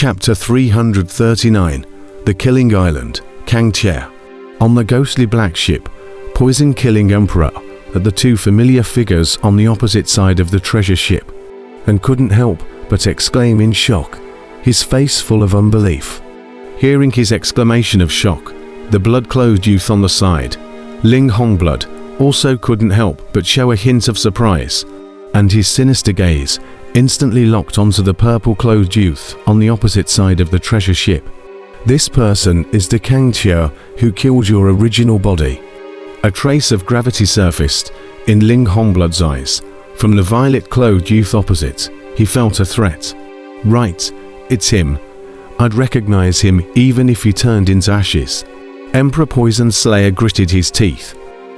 Chapter 339. The Killing Island, Kangxia. On the ghostly black ship, poison-killing Emperor at the two familiar figures on the opposite side of the treasure ship, and couldn't help but exclaim in shock, his face full of unbelief. Hearing his exclamation of shock, the blood-clothed youth on the side, Ling Hongblood, also couldn't help but show a hint of surprise, and his sinister gaze instantly locked onto the purple-clothed youth on the opposite side of the treasure ship. This person is the Kangxia who killed your original body. A trace of gravity surfaced in Ling Hongblood's eyes. From the violet-clothed youth opposite, he felt a threat. Right, it's him. I'd recognize him even if he turned into ashes. Emperor Poison Slayer gritted his teeth.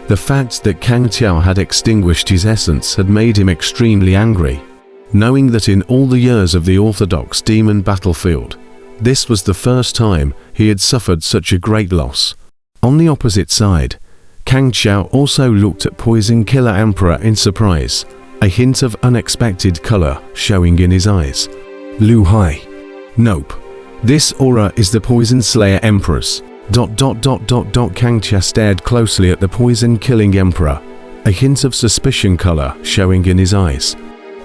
The fact that Kangxia had extinguished his essence had made him extremely angry, knowing that in all the years of the Orthodox demon battlefield, this was the first time he had suffered such a great loss. On the opposite side, Kangxia also looked at Poison Killer Emperor in surprise, a hint of unexpected color showing in his eyes. Lu Hai. Nope. This aura is the Poison Slayer Emperor's. Kangxia stared closely at the poison-killing Emperor, a hint of suspicion color showing in his eyes.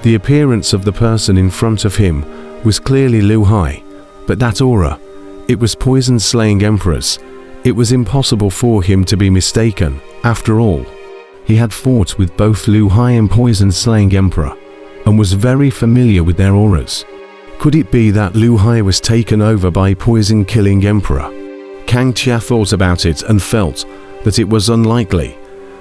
The appearance of the person in front of him was clearly Lu Hai, but that aura, it was poison-slaying Emperor's. It was impossible for him to be mistaken. After all, he had fought with both Lu Hai and poison-slaying Emperor, and was very familiar with their auras. Could it be that Lu Hai was taken over by poison-killing Emperor? Kangxia thought about it and felt that it was unlikely.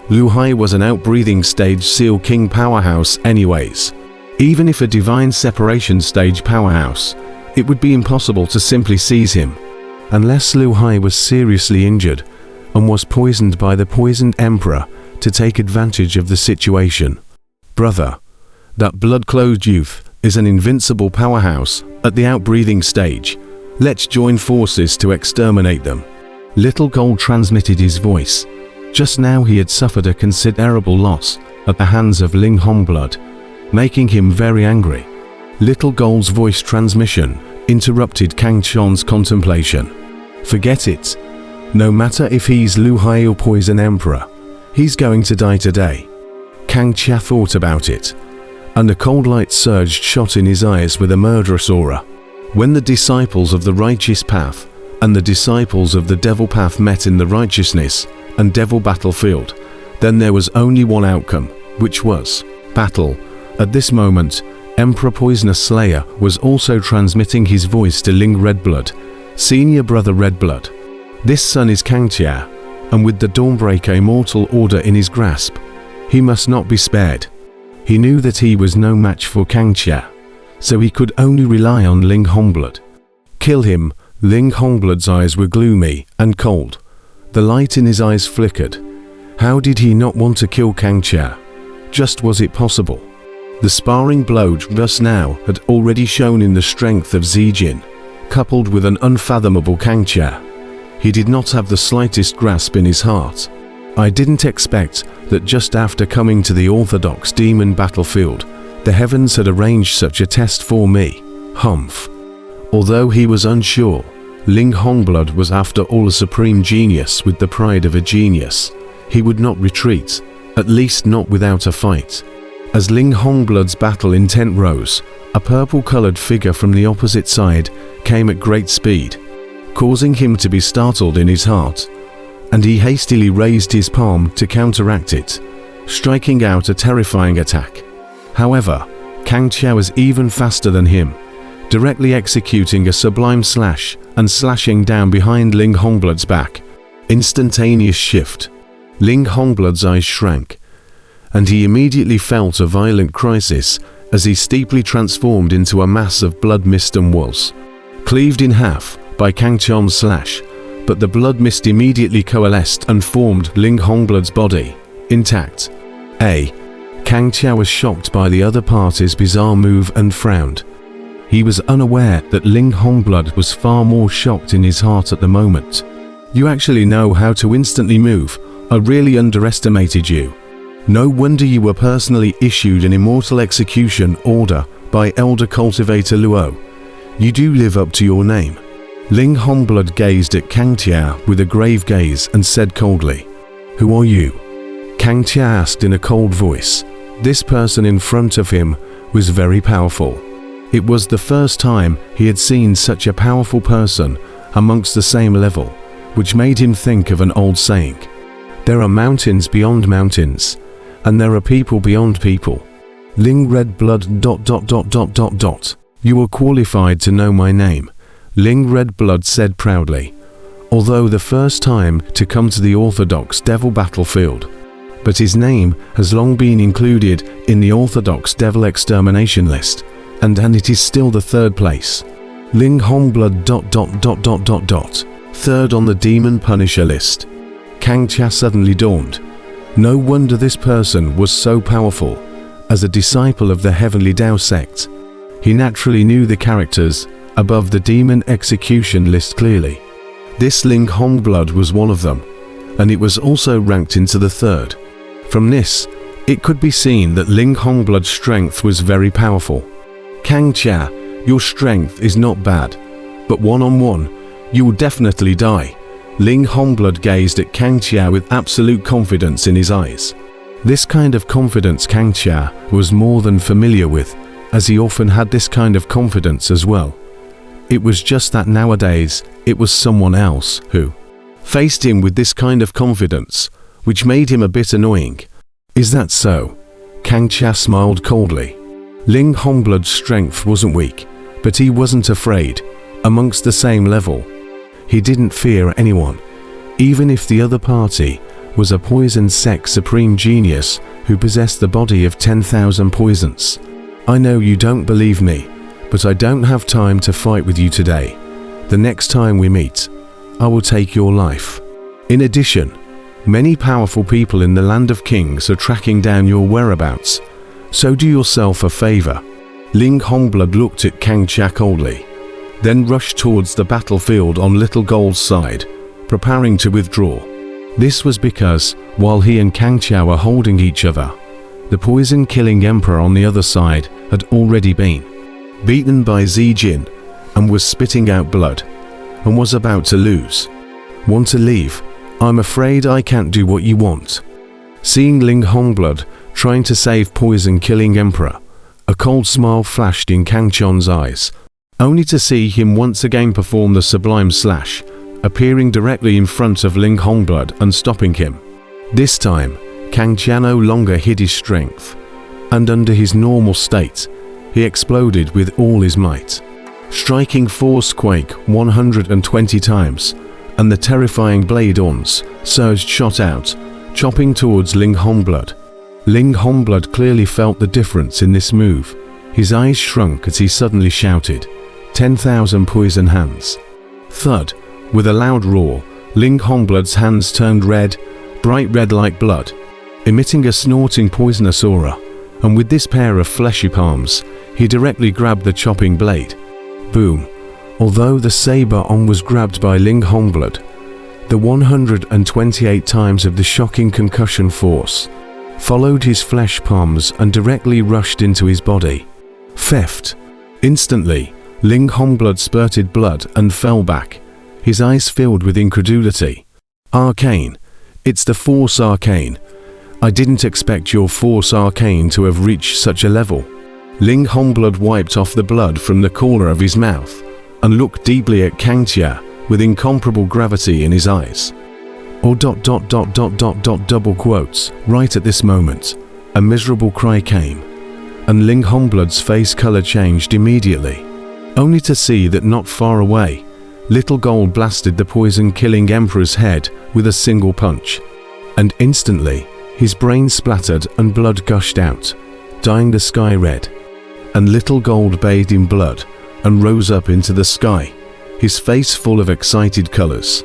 Lu Hai was an outbreathing stage Seal King powerhouse anyways. Even if a divine separation stage powerhouse, it would be impossible to simply seize him, unless Lu Hai was seriously injured and was poisoned by the poisoned Emperor to take advantage of the situation. Brother, that blood-clothed youth is an invincible powerhouse at the outbreathing stage. Let's join forces to exterminate them. Little Gold transmitted his voice. Just now he had suffered a considerable loss at the hands of Ling Hongblood, making him very angry. Little Gold's voice transmission interrupted Kangxia's contemplation. Forget it. No matter if he's Lu Hai or Poison Emperor, he's going to die today. Kangxia thought about it, and a cold light surged shot in his eyes with a murderous aura. When the disciples of the righteous path and the disciples of the devil path met in the righteousness and devil battlefield, then there was only one outcome, which was battle. At this moment, Emperor Poisoner Slayer was also transmitting his voice to Ling Redblood, senior brother Redblood. This son is Kangxia, and with the Dawnbreaker immortal order in his grasp, he must not be spared. He knew that he was no match for Kangxia, so he could only rely on Ling Hongblood. Kill him. Ling Hongblood's eyes were gloomy and cold. The light in his eyes flickered. How did he not want to kill Kangxia? Just was it possible? The sparring blow just now had already shown in the strength of Zijin, coupled with an unfathomable Kangxia. He did not have the slightest grasp in his heart. I didn't expect that just after coming to the Orthodox demon battlefield, the heavens had arranged such a test for me. Humph. Although he was unsure, Ling Hongblood was after all a supreme genius with the pride of a genius. He would not retreat, at least not without a fight. As Ling Hongblood's battle intent rose, a purple-colored figure from the opposite side came at great speed, causing him to be startled in his heart, and he hastily raised his palm to counteract it, striking out a terrifying attack. However, Kangxia was even faster than him, directly executing a sublime slash and slashing down behind Ling Hongblood's back. Instantaneous shift. Ling Hongblood's eyes shrank, and he immediately felt a violent crisis as he steeply transformed into a mass of blood mist and was cleaved in half by Kangxia's slash, but the blood mist immediately coalesced and formed Ling Hongblood's body, intact. Kangxia was shocked by the other party's bizarre move and frowned. He was unaware that Ling Hongblood was far more shocked in his heart at the moment. You actually know how to instantly move. I really underestimated you. No wonder you were personally issued an immortal execution order by Elder Cultivator Luo. You do live up to your name." Ling Hongblood gazed at Kang Tia with a grave gaze and said coldly, "Who are you?" Kang Tia asked in a cold voice. This person in front of him was very powerful. It was the first time he had seen such a powerful person amongst the same level, which made him think of an old saying: "There are mountains beyond mountains, and there are people beyond people." Ling Red Blood ... "You are qualified to know my name," Ling Red Blood said proudly, although the first time to come to the Orthodox Devil battlefield. But his name has long been included in the Orthodox Devil extermination list, and it is still the third place. Ling Hongblood ... third on the Demon Punisher list. Kang Tia suddenly dawned. No wonder this person was so powerful. As a disciple of the Heavenly Tao sect, he naturally knew the characters above the Demon Execution list clearly. This Ling Hongblood was one of them, and it was also ranked into the third. From this, it could be seen that Ling Hongblood's strength was very powerful. "Kang Tia, your strength is not bad, but one-on-one, you will definitely die." Ling Hongblood gazed at Kang Tia with absolute confidence in his eyes. This kind of confidence Kang Tia was more than familiar with, as he often had this kind of confidence as well. It was just that nowadays, it was someone else who faced him with this kind of confidence, which made him a bit annoying. "Is that so?" Kang Tia smiled coldly. Ling Hongblood's strength wasn't weak, but he wasn't afraid. Amongst the same level, he didn't fear anyone, even if the other party was a poison sect supreme genius who possessed the body of 10,000 poisons. "I know you don't believe me, but I don't have time to fight with you today. The next time we meet, I will take your life." In addition, many powerful people in the Land of Kings are tracking down your whereabouts, so do yourself a favor. Ling Hongblood looked at Kang Tia coldly, then rushed towards the battlefield on Little Gold's side, preparing to withdraw. This was because, while he and Kang Tia were holding each other, the poison-killing Emperor on the other side had already been beaten by Zijin and was spitting out blood, and was about to lose. "Want to leave? I'm afraid I can't do what you want." Seeing Ling Hongblood trying to save poison-killing Emperor, a cold smile flashed in Kang Tia's eyes, only to see him once again perform the sublime slash, appearing directly in front of Ling Hongblood and stopping him. This time, Kang Tia no longer hid his strength, and under his normal state, he exploded with all his might, striking Force Quake 120 times, and the terrifying blade ons surged shot out, chopping towards Ling Hongblood. Ling Hongblood clearly felt the difference in this move. His eyes shrunk as he suddenly shouted, 10,000 poison hands. Thud! With a loud roar, Ling Hongblood's hands turned red, bright red like blood, emitting a snorting poisonous aura, and with this pair of fleshy palms, he directly grabbed the chopping blade. Boom! Although the saber on was grabbed by Ling Hongblood, the 128 times of the shocking concussion force followed his flesh palms and directly rushed into his body. Theft! Instantly, Ling Hongblood spurted blood and fell back, his eyes filled with incredulity. "Arcane! It's the Force Arcane! I didn't expect your Force Arcane to have reached such a level." Ling Hongblood wiped off the blood from the corner of his mouth and looked deeply at Kang Tia with incomparable gravity in his eyes. Double quotes. Right at this moment, a miserable cry came, and Ling Hongblood's face color changed immediately, only to see that not far away, Little Gold blasted the poison-killing Emperor's head with a single punch, and instantly, his brain splattered and blood gushed out, dyeing the sky red. And Little Gold bathed in blood and rose up into the sky, his face full of excited colors.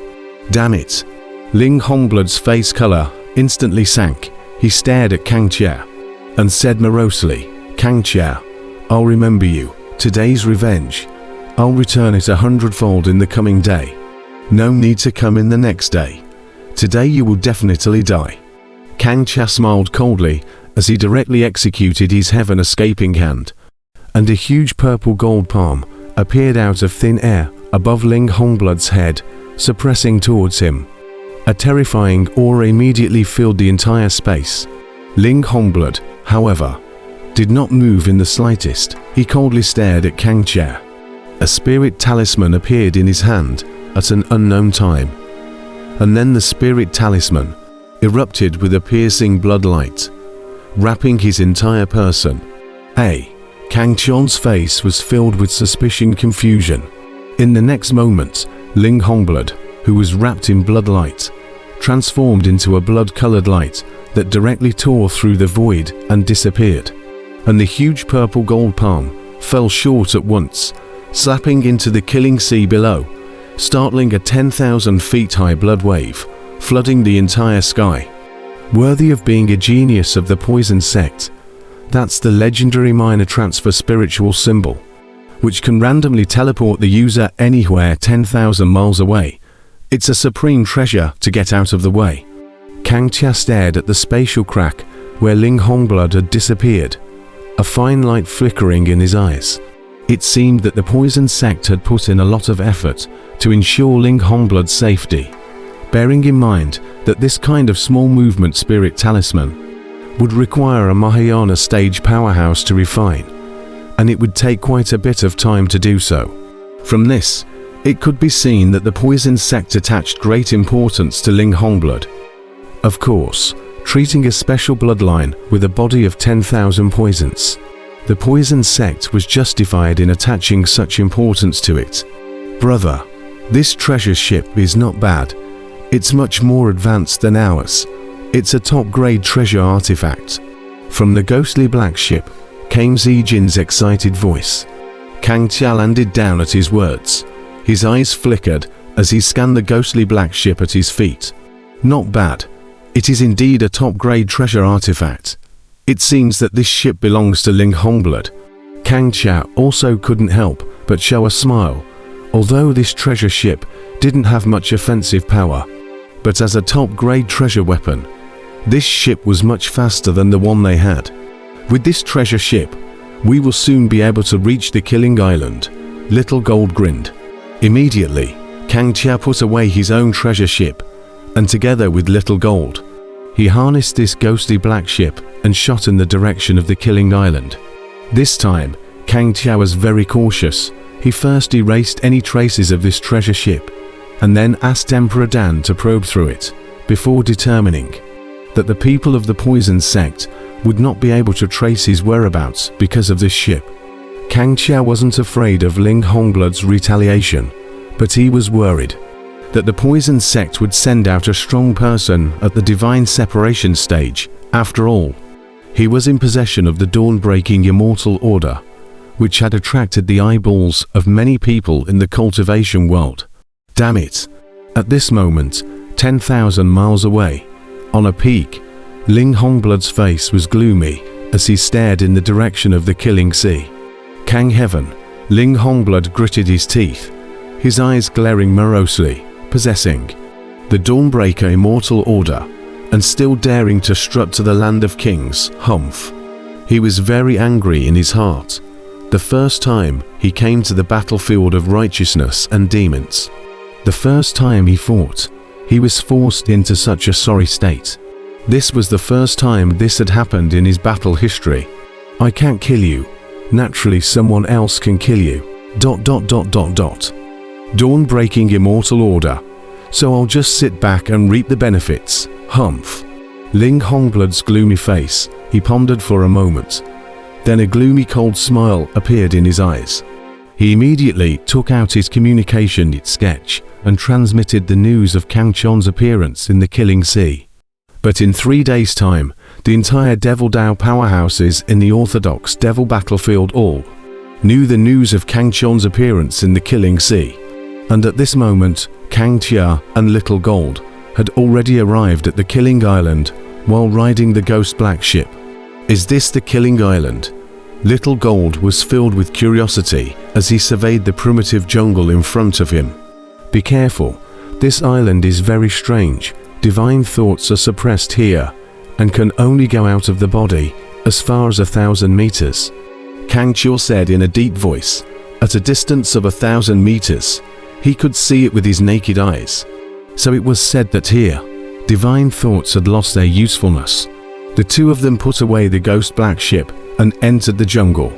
Damn it! Ling Hongblood's face color instantly sank. He stared at Kang Tia and said morosely, "Kang Tia, I'll remember you. Today's revenge. I'll return it 100-fold in the coming day. No need to come in the next day. Today you will definitely die." Kang Tia smiled coldly as he directly executed his heaven-escaping hand, and a huge purple gold palm appeared out of thin air above Ling Hongblood's head, suppressing towards him. A terrifying aura immediately filled the entire space. Ling Hongblood, however, did not move in the slightest. He coldly stared at Kang Chia. A spirit talisman appeared in his hand at an unknown time. And then the spirit talisman erupted with a piercing blood light, wrapping his entire person. Kang Chia's face was filled with suspicion and confusion. In the next moment, Ling Hongblood, who was wrapped in blood light, transformed into a blood-colored light that directly tore through the void and disappeared. And the huge purple gold palm fell short at once, slapping into the killing sea below, startling a 10,000 feet high blood wave, flooding the entire sky. Worthy of being a genius of the poison sect, that's the legendary minor transfer spiritual symbol, which can randomly teleport the user anywhere 10,000 miles away. It's a supreme treasure to get out of the way. Kang Chia stared at the spatial crack where Ling Hongblood had disappeared, a fine light flickering in his eyes. It seemed that the poison sect had put in a lot of effort to ensure Ling Hongblood's safety, bearing in mind that this kind of small movement spirit talisman would require a Mahayana stage powerhouse to refine, and it would take quite a bit of time to do so. From this, it could be seen that the poison sect attached great importance to Ling Hongblood. Of course, treating a special bloodline with a body of 10,000 poisons, the poison sect was justified in attaching such importance to it. Brother, this treasure ship is not bad. It's much more advanced than ours. It's a top-grade treasure artifact. From the ghostly black ship came Zijin's excited voice. Kang Chia landed down at his words. His eyes flickered as he scanned the ghostly black ship at his feet. Not bad. It is indeed a top-grade treasure artifact. It seems that this ship belongs to Ling Hongblood. Kang Chia also couldn't help but show a smile, although this treasure ship didn't have much offensive power. But as a top-grade treasure weapon, this ship was much faster than the one they had. With this treasure ship, we will soon be able to reach the Killing Island, Little Gold grinned. Immediately, Kang Chia put away his own treasure ship, and together with Little Gold, he harnessed this ghostly black ship and shot in the direction of the Killing Island. This time, Kang Chia was very cautious. He first erased any traces of this treasure ship, and then asked Emperor Dan to probe through it, before determining that the people of the poison sect would not be able to trace his whereabouts because of this ship. Kang Chia wasn't afraid of Ling Hongblood's retaliation, but he was worried that the poison sect would send out a strong person at the divine separation stage. After all, he was in possession of the dawn-breaking immortal order, which had attracted the eyeballs of many people in the cultivation world. Damn it! At this moment, 10,000 miles away, on a peak, Ling Hongblood's face was gloomy as he stared in the direction of the killing sea. Kang Heaven, Ling Hongblood gritted his teeth, his eyes glaring morosely, possessing the Dawnbreaker immortal order, and still daring to strut to the land of kings, humph. He was very angry in his heart. The first time he came to the battlefield of righteousness and demons. The first time he fought, he was forced into such a sorry state. This was the first time this had happened in his battle history. I can't kill you. Naturally someone else can kill you. ... Dawn-breaking immortal order. So I'll just sit back and reap the benefits, humph. Ling Hongblood's gloomy face, he pondered for a moment. Then a gloomy cold smile appeared in his eyes. He immediately took out his communication sketch and transmitted the news of Kang Chia's appearance in the Killing Sea. But in 3 days' time, the entire Devil Dao powerhouses in the Orthodox Devil Battlefield all knew the news of Kang Chia's appearance in the Killing Sea. And at this moment, Kang Chia and Little Gold had already arrived at the Killing Island while riding the Ghost Black ship. Is this the Killing Island? Little Gold was filled with curiosity as he surveyed the primitive jungle in front of him. Be careful, this island is very strange. Divine thoughts are suppressed here and can only go out of the body as far as 1,000 meters. Kang Chia said in a deep voice, At a distance of 1,000 meters, he could see it with his naked eyes. So it was said that here, divine thoughts had lost their usefulness. The two of them put away the ghost black ship and entered the jungle.